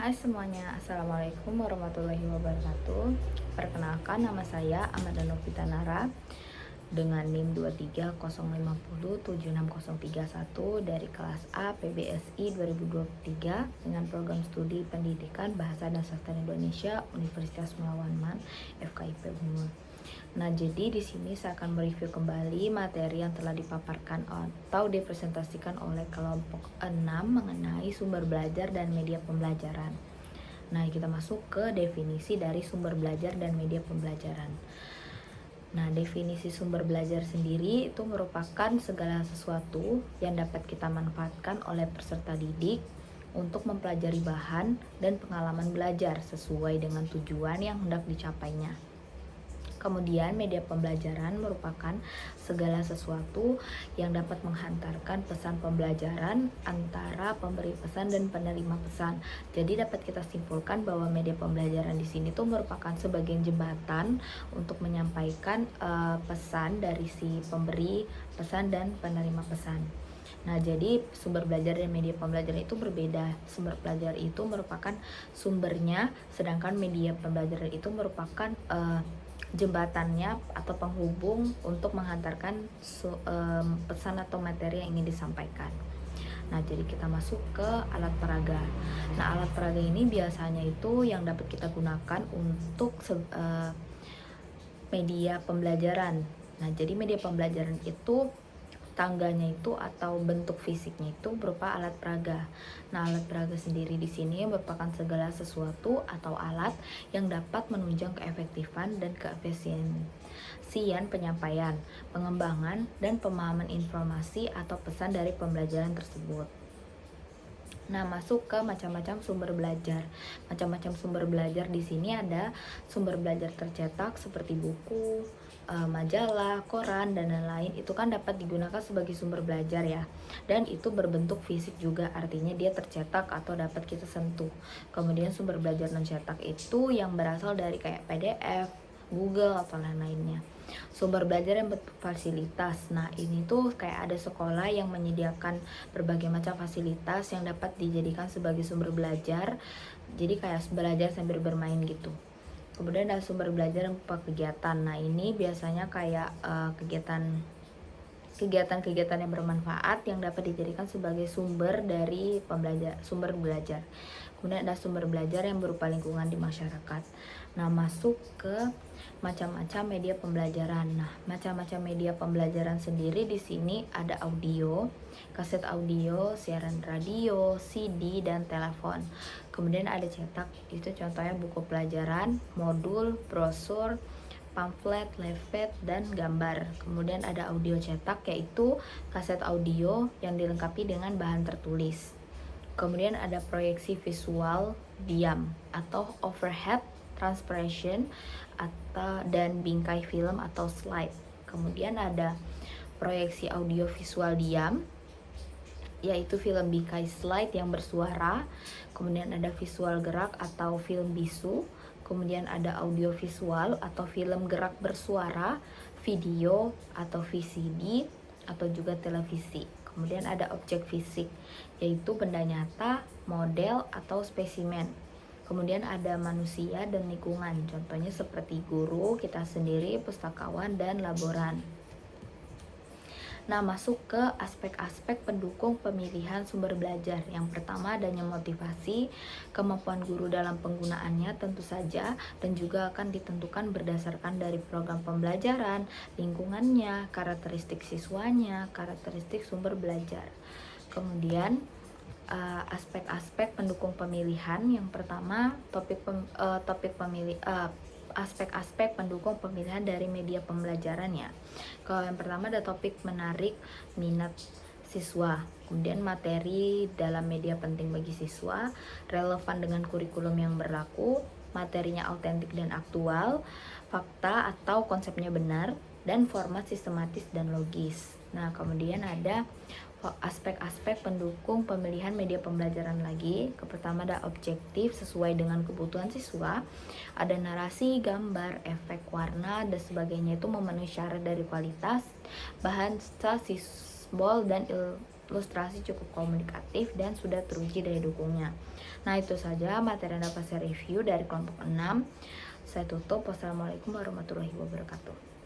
Hai semuanya, Assalamualaikum warahmatullahi wabarakatuh. Perkenalkan, nama saya Amanda Novita Nara dengan NIM 230507631 dari kelas A PBSI 2023 dengan program studi pendidikan Bahasa dan Sastra Indonesia Universitas Mulawan Man FKIP Unmul. Nah, jadi di sini saya akan mereview kembali materi yang telah dipaparkan atau dipresentasikan oleh kelompok 6 mengenai sumber belajar dan media pembelajaran. Nah, kita masuk ke definisi dari sumber belajar dan media pembelajaran. Nah, definisi sumber belajar sendiri itu merupakan segala sesuatu yang dapat kita manfaatkan oleh peserta didik untuk mempelajari bahan dan pengalaman belajar sesuai dengan tujuan yang hendak dicapainya. Kemudian media pembelajaran merupakan segala sesuatu yang dapat menghantarkan pesan pembelajaran antara pemberi pesan dan penerima pesan. Jadi dapat kita simpulkan bahwa media pembelajaran di sini tuh merupakan sebagian jembatan untuk menyampaikan pesan dari si pemberi pesan dan penerima pesan. Nah, jadi sumber belajar dan media pembelajaran itu berbeda. Sumber belajar itu merupakan sumbernya, sedangkan media pembelajaran itu merupakan jembatannya atau penghubung untuk menghantarkan pesan atau materi yang ingin disampaikan. Nah, jadi kita masuk ke alat peraga. Nah, alat peraga ini biasanya itu yang dapat kita gunakan untuk media pembelajaran. Nah, jadi media pembelajaran itu tangganya itu atau bentuk fisiknya itu berupa alat peraga. Nah, alat peraga sendiri di sini merupakan segala sesuatu atau alat yang dapat menunjang keefektifan dan keefisiensian penyampaian, pengembangan, dan pemahaman informasi atau pesan dari pembelajaran tersebut. Nah, masuk ke macam-macam sumber belajar. Macam-macam sumber belajar di sini ada sumber belajar tercetak seperti buku, majalah, koran, dan lain-lain. Itu kan dapat digunakan sebagai sumber belajar ya. Dan itu berbentuk fisik juga, artinya dia tercetak atau dapat kita sentuh. Kemudian sumber belajar non cetak itu yang berasal dari kayak PDF, Google, atau lain-lainnya. Sumber belajar yang berfasilitas. Nah, ini tuh kayak ada sekolah yang menyediakan berbagai macam fasilitas yang dapat dijadikan sebagai sumber belajar. Jadi kayak belajar sambil bermain gitu. Kemudian ada sumber belajar yang berupa kegiatan. Nah, ini biasanya kayak kegiatan-kegiatan yang bermanfaat yang dapat dijadikan sebagai sumber dari sumber belajar. Kemudian ada sumber belajar yang berupa lingkungan di masyarakat. Nah, masuk ke macam-macam media pembelajaran. Nah, macam-macam media pembelajaran sendiri di sini ada audio, kaset audio, siaran radio, CD, dan telepon. Kemudian ada cetak, itu contohnya buku pelajaran, modul, brosur, pamflet, leaflet, dan gambar. Kemudian ada audio cetak, yaitu kaset audio yang dilengkapi dengan bahan tertulis. Kemudian ada proyeksi visual diam atau overhead transparation dan bingkai film atau slide. Kemudian ada proyeksi audio visual diam, yaitu film bingkai slide yang bersuara. Kemudian ada visual gerak atau film bisu. Kemudian ada audio visual atau film gerak bersuara, video atau VCD atau juga televisi. Kemudian ada objek fisik, yaitu benda nyata, model atau spesimen. Kemudian ada manusia dan lingkungan, contohnya seperti guru, kita sendiri, pustakawan, dan laboran. Nah, masuk ke aspek-aspek pendukung pemilihan sumber belajar. Yang pertama adanya motivasi, kemampuan guru dalam penggunaannya tentu saja, dan juga akan ditentukan berdasarkan dari program pembelajaran, lingkungannya, karakteristik siswanya, karakteristik sumber belajar. Kemudian aspek-aspek pendukung pemilihan. Yang pertama aspek-aspek pendukung pemilihan dari media pembelajarannya. Kalau yang pertama ada topik menarik minat siswa, kemudian materi dalam media penting bagi siswa, relevan dengan kurikulum yang berlaku, materinya autentik dan aktual, fakta atau konsepnya benar, dan format sistematis dan logis. Nah, kemudian ada aspek-aspek pendukung pemilihan media pembelajaran lagi. Pertama ada objektif sesuai dengan kebutuhan siswa, ada narasi, gambar, efek, warna, dan sebagainya itu memenuhi syarat dari kualitas, bahasa, simbol, dan ilustrasi cukup komunikatif dan sudah teruji daya dukungnya. Nah, itu saja materi yang dapat saya review dari kelompok 6. Saya tutup. Wassalamualaikum warahmatullahi wabarakatuh.